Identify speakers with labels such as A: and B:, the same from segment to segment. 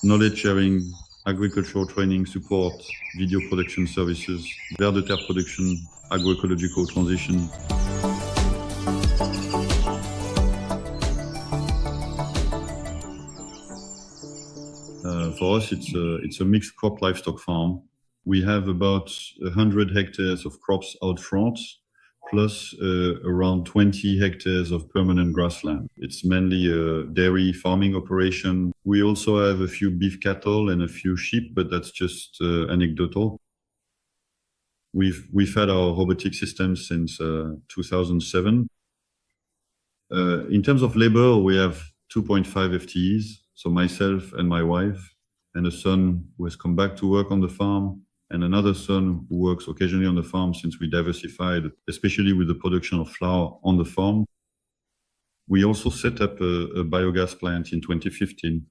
A: knowledge sharing, agricultural training support, video production services, Vers de Terre production, agroecological transition. For us, it's a mixed crop livestock farm. We have about 100 hectares of crops out front, plus around 20 hectares of permanent grassland. It's mainly a dairy farming operation. We also have a few beef cattle and a few sheep, but that's just anecdotal. We've had our robotic system since 2007. In terms of labor, we have 2.5 FTEs, so myself and my wife, and a son who has come back to work on the farm, and another son who works occasionally on the farm since we diversified, especially with the production of flour on the farm. We also set up a biogas plant in 2015,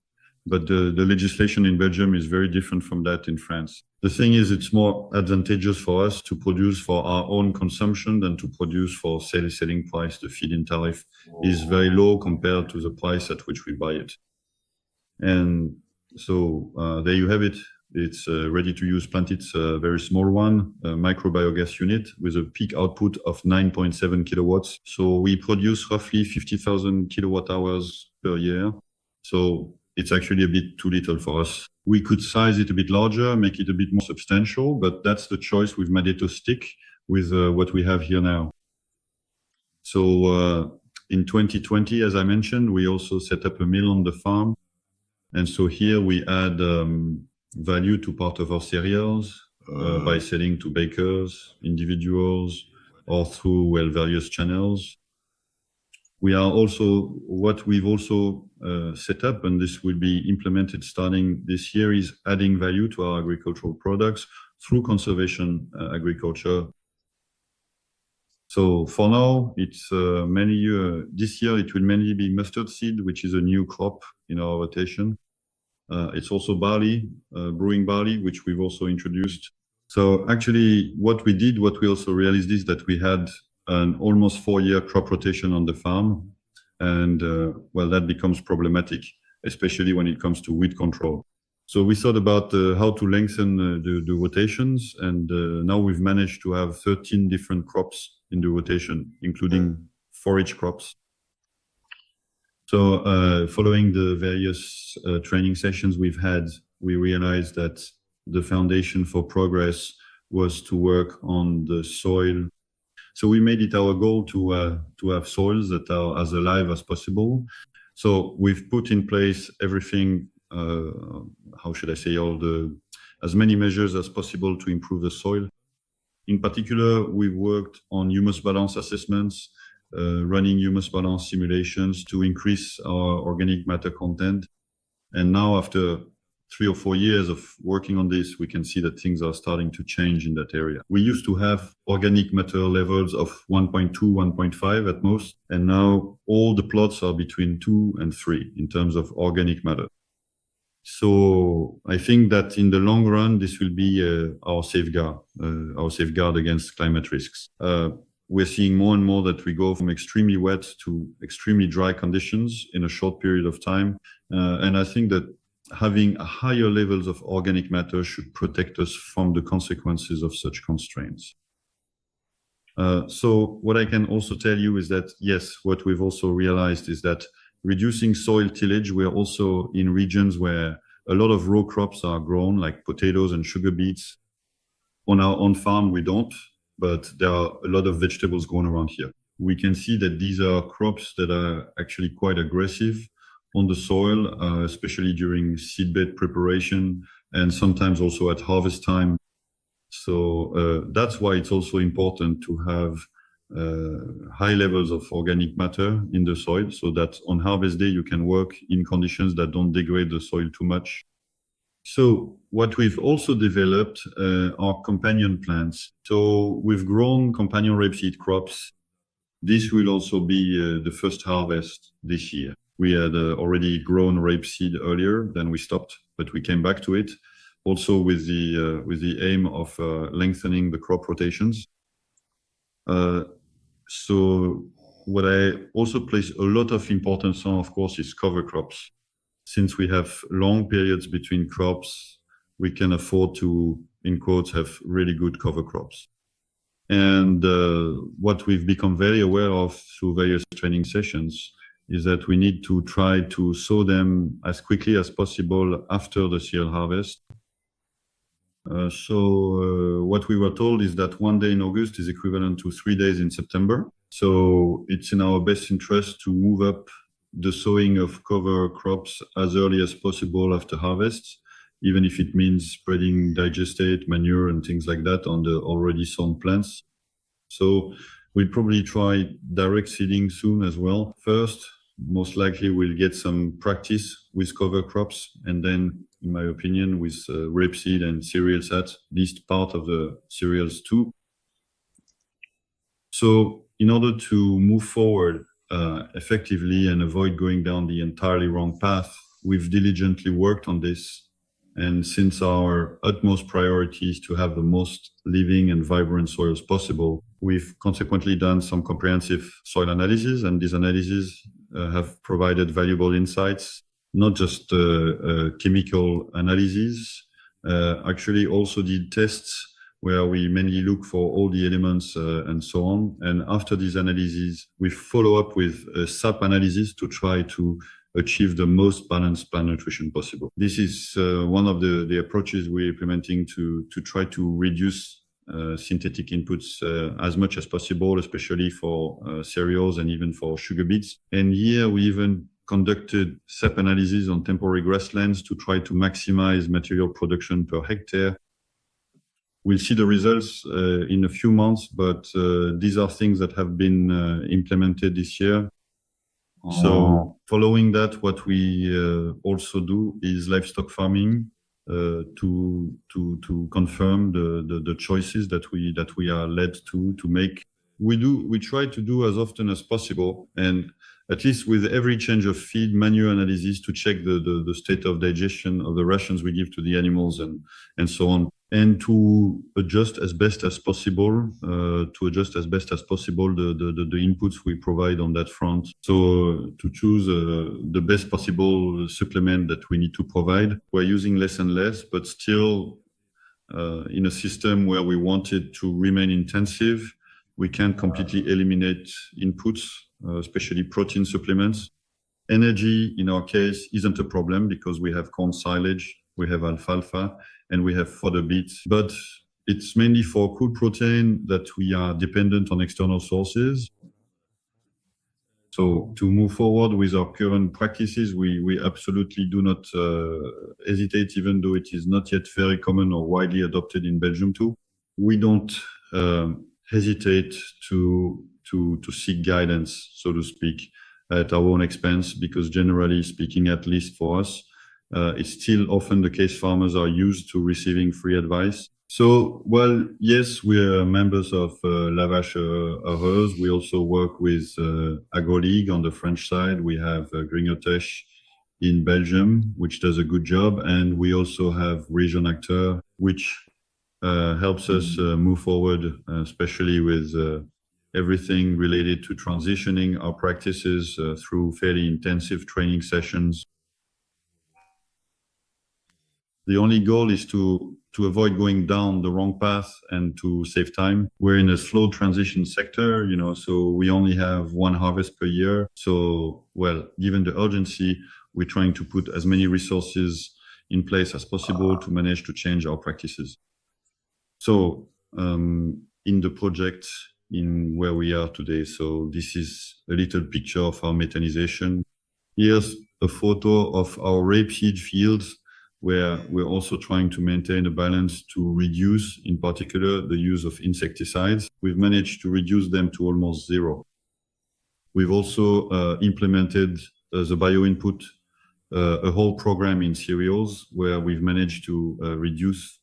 A: but the legislation in Belgium is very different from that in France. The thing is, it's more advantageous for us to produce for our own consumption than to produce for selling price. The feed-in tariff is very low compared to the price at which we buy it. And so there you have it. It's a ready-to-use plant. It's a very small one, a micro biogas unit with a peak output of 9.7 kilowatts. So we produce roughly 50,000 kilowatt hours per year. So it's actually a bit too little for us. We could size it a bit larger, make it a bit more substantial, but that's the choice we've made to stick with what we have here now. So in 2020, as I mentioned, we also set up a mill on the farm. And so here we add value to part of our cereals by selling to bakers, individuals, or through various channels. We are also, what we've also set up, and this will be implemented starting this year, is adding value to our agricultural products through conservation agriculture. So for now, it's mainly, this year it will mainly be mustard seed, which is a new crop in our rotation. It's also barley, brewing barley, which we've also introduced. So actually what we also realized is that we had an almost 4-year crop rotation on the farm. And well, that becomes problematic, especially when it comes to weed control. So we thought about how to lengthen the rotations. And now we've managed to have 13 different crops in the rotation, including forage crops. So following the various training sessions we've had, we realized that the foundation for progress was to work on the soil. So we made it our goal to have soils that are as alive as possible. So we've put in place everything, how should I say, as many measures as possible to improve the soil. In particular, we've worked on humus balance assessments, running humus balance simulations to increase our organic matter content. And now after 3 or 4 years of working on this, we can see that things are starting to change in that area. We used to have organic matter levels of 1.2, 1.5 at most, and now all the plots are between 2 and 3 in terms of organic matter. So I think that in the long run, this will be our safeguard against climate risks. We're seeing more and more that we go from extremely wet to extremely dry conditions in a short period of time. And I think that having higher levels of organic matter should protect us from the consequences of such constraints. So what I can also tell you is that, yes, what we've also realized is that reducing soil tillage, we're also in regions where a lot of row crops are grown, like potatoes and sugar beets. On our own farm, we don't, but there are a lot of vegetables grown around here. We can see that these are crops that are actually quite aggressive on the soil, especially during seedbed preparation and sometimes also at harvest time. So that's why it's also important to have high levels of organic matter in the soil so that on harvest day you can work in conditions that don't degrade the soil too much. So what we've also developed are companion plants. So we've grown companion rapeseed crops. This will also be the first harvest this year. We had already grown rapeseed earlier, then we stopped, but we came back to it, also with the aim of lengthening the crop rotations. So what I also place a lot of importance on, of course, is cover crops. since we have long periods between crops, we can afford to, in quotes, have really good cover crops. And what we've become very aware of through various training sessions is that we need to try to sow them as quickly as possible after the cereal harvest. What we were told is that 1 day in August is equivalent to 3 days in September. So it's in our best interest to move up the sowing of cover crops as early as possible after harvest, even if it means spreading digestate, manure, and things like that on the already sown plants. So we'll probably try direct seeding soon as well. First, most likely we'll get some practice with cover crops, and then, in my opinion, with rapeseed and cereals, at least part of the cereals too. So in order to move forward effectively and avoid going down the entirely wrong path, we've diligently worked on this. And since our utmost priority is to have the most living and vibrant soils possible, we've consequently done some comprehensive soil analysis, and these analyses have provided valuable insights, not just chemical analyses, actually also did tests where we mainly look for all the elements and so on. And after these analyses, we follow up with a SAP analysis to try to achieve the most balanced plant nutrition possible. This is one of the approaches we're implementing to try to reduce synthetic inputs as much as possible, especially for cereals and even for sugar beets. And here we even conducted SAP analysis on temporary grasslands to try to maximize material production per hectare. We'll see the results in a few months, but these are things that have been implemented this year. So following that, what we also do is livestock farming to confirm the choices that we are led to make. We try to do as often as possible, and at least with every change of feed, manure analysis to check the state of digestion of the rations we give to the animals and so on, and to adjust as best as possible the inputs we provide on that front. So to choose the best possible supplement that we need to provide. We're using less and less, but still in a system where we want it to remain intensive, we can't completely eliminate inputs, especially protein supplements. Energy, in our case, isn't a problem because we have corn silage, we have alfalfa, and we have fodder beets. But it's mainly for crude protein that we are dependent on external sources. So to move forward with our current practices, we absolutely do not hesitate, even though it is not yet very common or widely adopted in Belgium too. We don't hesitate to seek guidance, so to speak, at our own expense, because generally speaking, at least for us, it's still often the case farmers are used to receiving free advice. So, well, yes, we're members of La Vache Heureuse. We also work with Agroecology on the French side. We have Grignotesh in Belgium, which does a good job. And we also have Region Acteur, which helps us move forward, especially with everything related to transitioning our practices through fairly intensive training sessions. The only goal is to avoid going down the wrong path and to save time. We're in a slow transition sector, so we only have one harvest per year. So, well, given the urgency, we're trying to put as many resources in place as possible to manage to change our practices. So, in the project, in where we are today, so this is a little picture of our methanisation. Here's a photo of our rapeseed fields, where we're also trying to maintain a balance to reduce, in particular, the use of insecticides. We've managed to reduce them to almost zero. We've also implemented as a bioinput a whole program in cereals, where we've managed to reduce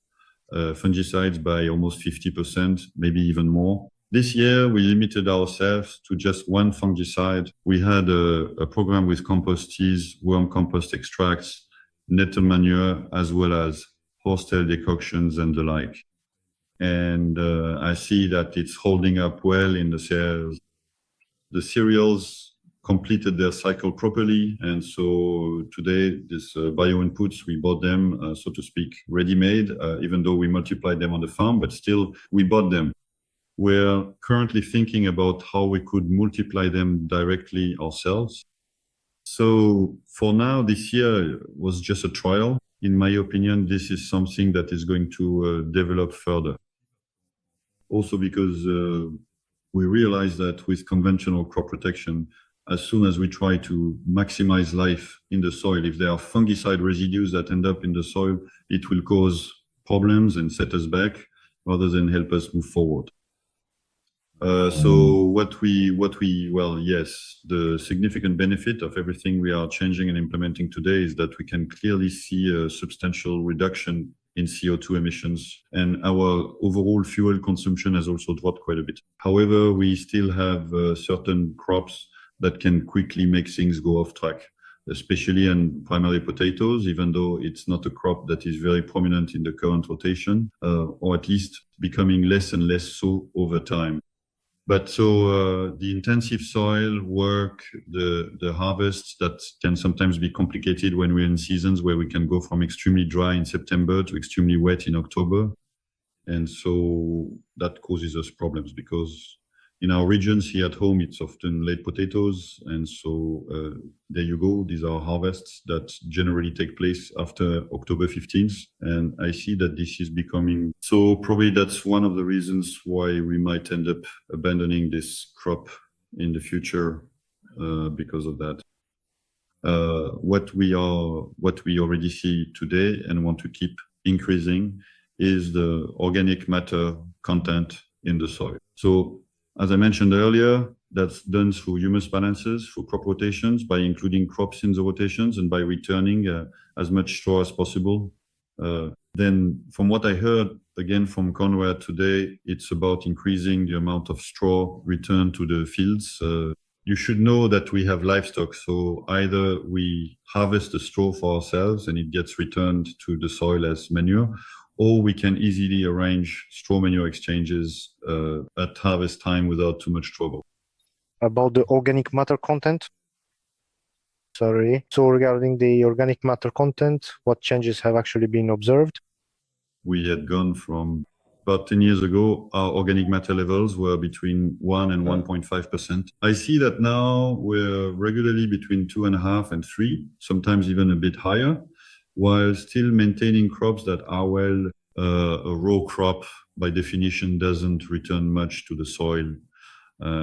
A: fungicides by almost 50%, maybe even more. This year, we limited ourselves to just one fungicide. We had a program with compost teas, worm compost extracts, nettle manure, as well as horsetail decoctions and the like. And I see that it's holding up well in the cereals. The cereals completed their cycle properly. And so today, these bio inputs, we bought them, so to speak, ready-made, even though we multiplied them on the farm, but still we bought them. We're currently thinking about how we could multiply them directly ourselves. So for now, this year was just a trial. In my opinion, this is something that is going to develop further. Also because we realize that with conventional crop protection, as soon as we try to maximize life in the soil, if there are fungicide residues that end up in the soil, it will cause problems and set us back rather than help us move forward. So yes, the significant benefit of everything we are changing and implementing today is that we can clearly see a substantial reduction in CO2 emissions, and our overall fuel consumption has also dropped quite a bit. However, we still have certain crops that can quickly make things go off track, especially in primarily potatoes, even though it's not a crop that is very prominent in the current rotation, or at least becoming less and less so over time. But so the intensive soil work, the harvests that can sometimes be complicated when we're in seasons where we can go from extremely dry in September to extremely wet in October. And so that causes us problems because in our regions here at home, it's often late potatoes. And so there you go. These are harvests that generally take place after October 15th. And I see that this is becoming, so probably that's one of the reasons why we might end up abandoning this crop in the future because of that. What we already see today and want to keep increasing is the organic matter content in the soil. So as I mentioned earlier, that's done through humus balances, through crop rotations, by including crops in the rotations and by returning as much straw as possible. Then from what I heard, again, from Conrad today, it's about increasing the amount of straw returned to the fields. You should know that we have livestock, so either we harvest the straw for ourselves and it gets returned to the soil as manure, or we can easily arrange straw manure exchanges at harvest time without too much trouble.
B: About the organic matter content? Sorry. So regarding the organic matter content, what changes have actually been observed?
A: We had gone from about 10 years ago, our organic matter levels were between 1 and 1.5%. I see that now we're regularly between 2.5 and 3, sometimes even a bit higher, while still maintaining crops that are well. A raw crop, by definition, doesn't return much to the soil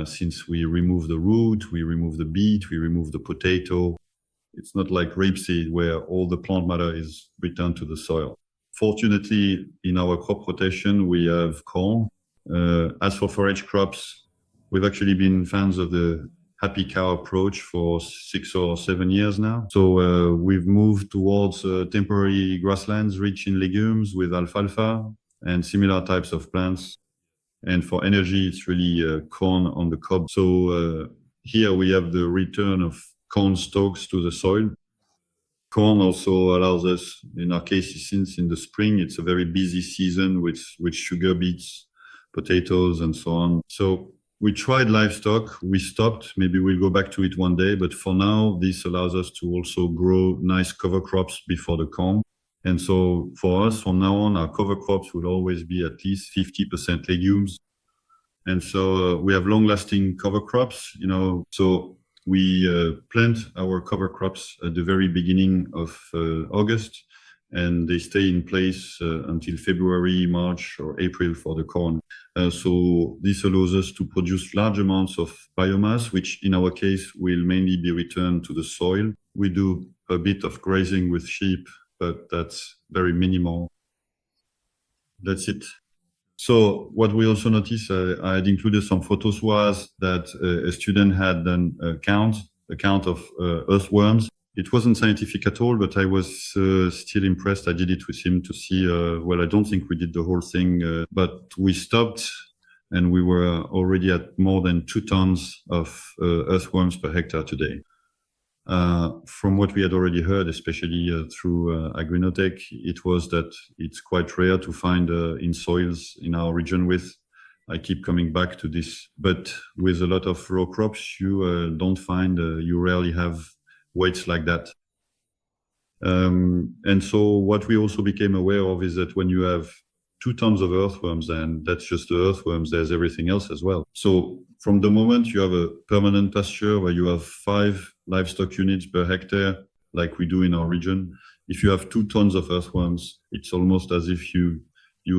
A: since we remove the root, we remove the beet, we remove the potato. It's not like rapeseed where all the plant matter is returned to the soil. Fortunately, in our crop rotation, we have corn. As for forage crops, we've actually been fans of the happy cow approach for 6 or 7 years now. So we've moved towards temporary grasslands rich in legumes with alfalfa and similar types of plants. And for energy, it's really corn on the cob. So here we have the return of corn stalks to the soil. Corn also allows us, in our case, since in the spring, it's a very busy season with sugar beets, potatoes, and so on. So we tried livestock, we stopped, maybe we'll go back to it one day, but for now, this allows us to also grow nice cover crops before the corn. And so for us, from now on, our cover crops will always be at least 50% legumes. And so we have long-lasting cover crops, so we plant our cover crops at the very beginning of August, and they stay in place until February, March, or April for the corn. So this allows us to produce large amounts of biomass, which in our case will mainly be returned to the soil. We do a bit of grazing with sheep, but that's very minimal. That's it. So what we also noticed, I had included some photos, was that a student had done a count of earthworms. It wasn't scientific at all, but I was still impressed. I did it with him to see, I don't think we did the whole thing, but we stopped and we were already at more than 2 tons of earthworms per hectare today. From what we had already heard, especially through Agroecology, it was that it's quite rare to find in soils in our region with I keep coming back to this, but with a lot of row crops, you don't find, you rarely have weights like that. And so what we also became aware of is that when you have 2 tons of earthworms, and that's just the earthworms, there's everything else as well. So from the moment you have a permanent pasture where you have 5 livestock units per hectare, like we do in our region, if you have 2 tons of earthworms, it's almost as if you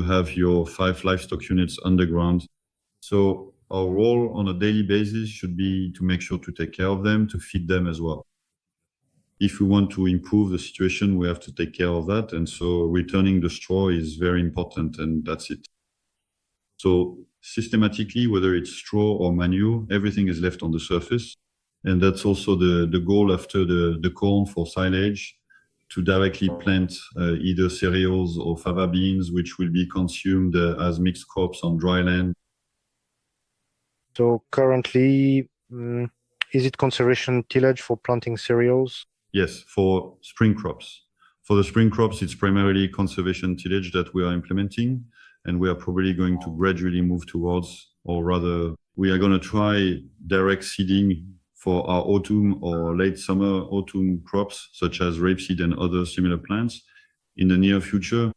A: have your 5 livestock units underground. So our role on a daily basis should be to make sure to take care of them, to feed them as well. If we want to improve the situation, we have to take care of that. And so returning the straw is very important, and that's it. So systematically, whether it's straw or manure, everything is left on the surface. And that's also the goal after the corn for silage, to directly plant either cereals or fava beans, which will be consumed as mixed crops on dry land.
B: So currently, is it conservation tillage for planting cereals?
A: Yes, for spring crops. For the spring crops, it's primarily conservation tillage that we are implementing, and we are probably going to gradually move towards, or rather, we are going to try direct seeding for our autumn or late summer autumn crops, such as rapeseed and other similar plants in the near future.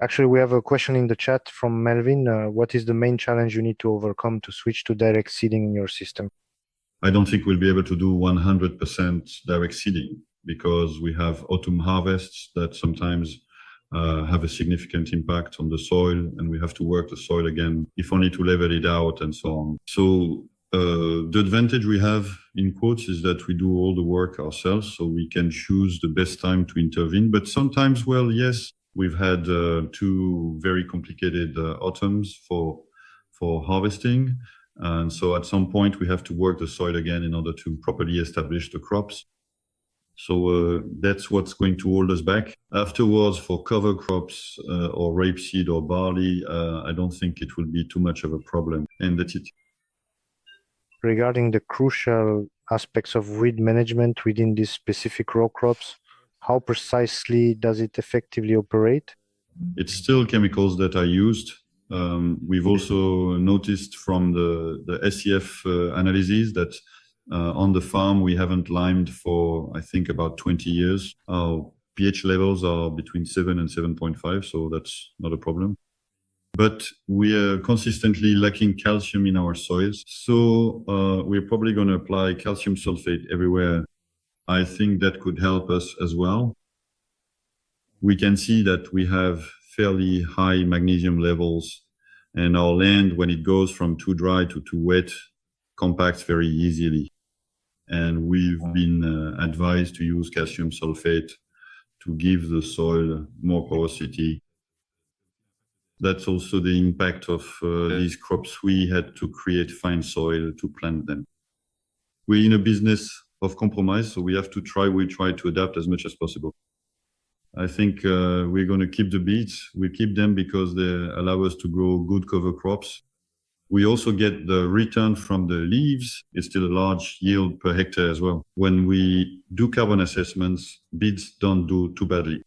B: Actually, we have a question in the chat from Melvin. What is the main challenge you need to overcome to switch to direct seeding in your system?
A: I don't think we'll be able to do 100% direct seeding, because we have autumn harvests that sometimes have a significant impact on the soil, and we have to work the soil again, if only to level it out and so on. So the advantage we have, in quotes, is that we do all the work ourselves, so we can choose the best time to intervene. But sometimes, well, yes, we've had 2 very complicated autumns for harvesting. And so at some point we have to work the soil again in order to properly establish the crops. So that's what's going to hold us back. Afterwards, for cover crops or rapeseed or barley, I don't think it will be too much of a problem. And that's it.
B: Regarding the crucial aspects of weed management within these specific row crops, how precisely does it effectively operate?
A: It's still chemicals that are used. We've also noticed from the SEF analyses that on the farm we haven't limed for, I think, about 20 years. Our pH levels are between 7 and 7.5, so that's not a problem. But we are consistently lacking calcium in our soils, so we're probably going to apply calcium sulfate everywhere. I think that could help us as well. We can see that we have fairly high magnesium levels, and our land, when it goes from too dry to too wet, compacts very easily. And we've been advised to use calcium sulfate to give the soil more porosity. That's also the impact of these crops. We had to create fine soil to plant them. We're in a business of compromise, so we try to adapt as much as possible. I think we're going to keep the beets. We keep them because they allow us to grow good cover crops. We also get the return from the leaves. It's still a large yield per hectare as well. When we do carbon assessments, beets don't do too badly.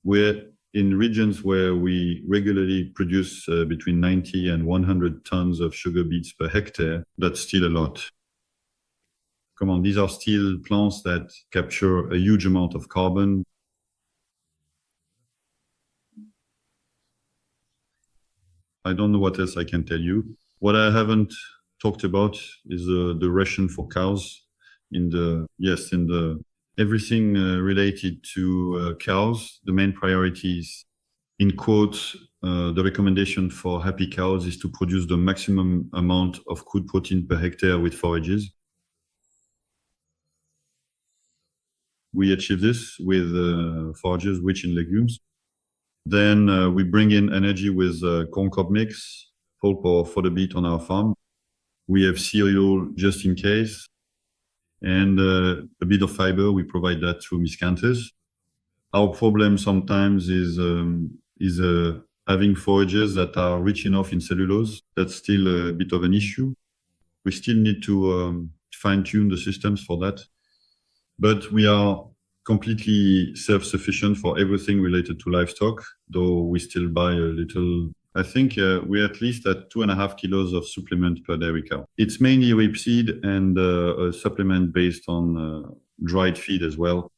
A: We're in regions where we regularly produce between 90 and 100 tons of sugar beets per hectare. That's still a lot. Come on, these are still plants that capture a huge amount of carbon. I don't know what else I can tell you. What I haven't talked about is the ration for cows. Everything related to cows. The main priorities, in quotes, the recommendation for happy cows is to produce the maximum amount of crude protein per hectare with forages. We achieve this with forages rich in legumes. Then we bring in energy with corn cob mix, pulp or fodder beet on our farm. We have cereal just in case, and a bit of fiber. We provide that through miscanthus. Our problem sometimes is having forages that are rich enough in cellulose. That's still a bit of an issue. We still need to fine-tune the systems for that. But we are completely self-sufficient for everything related to livestock, though we still buy a little I think we're at least at 2.5 kilos of supplement per dairy cow. It's mainly rapeseed and a supplement based on dried feed as well.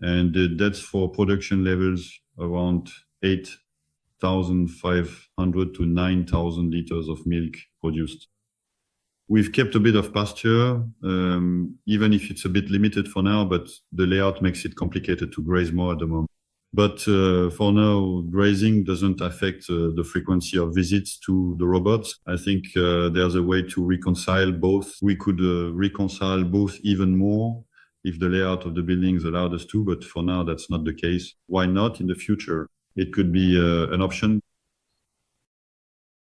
A: And that's for production levels around 8,500 to 9,000 liters of milk produced. We've kept a bit of pasture, even if it's a bit limited for now, but the layout makes it complicated to graze more at the moment. But for now, grazing doesn't affect the frequency of visits to the robots. I think there's a way to reconcile both. We could reconcile both even more if the layout of the buildings allowed us to, but for now, that's not the case. Why not in the future? It could be an option.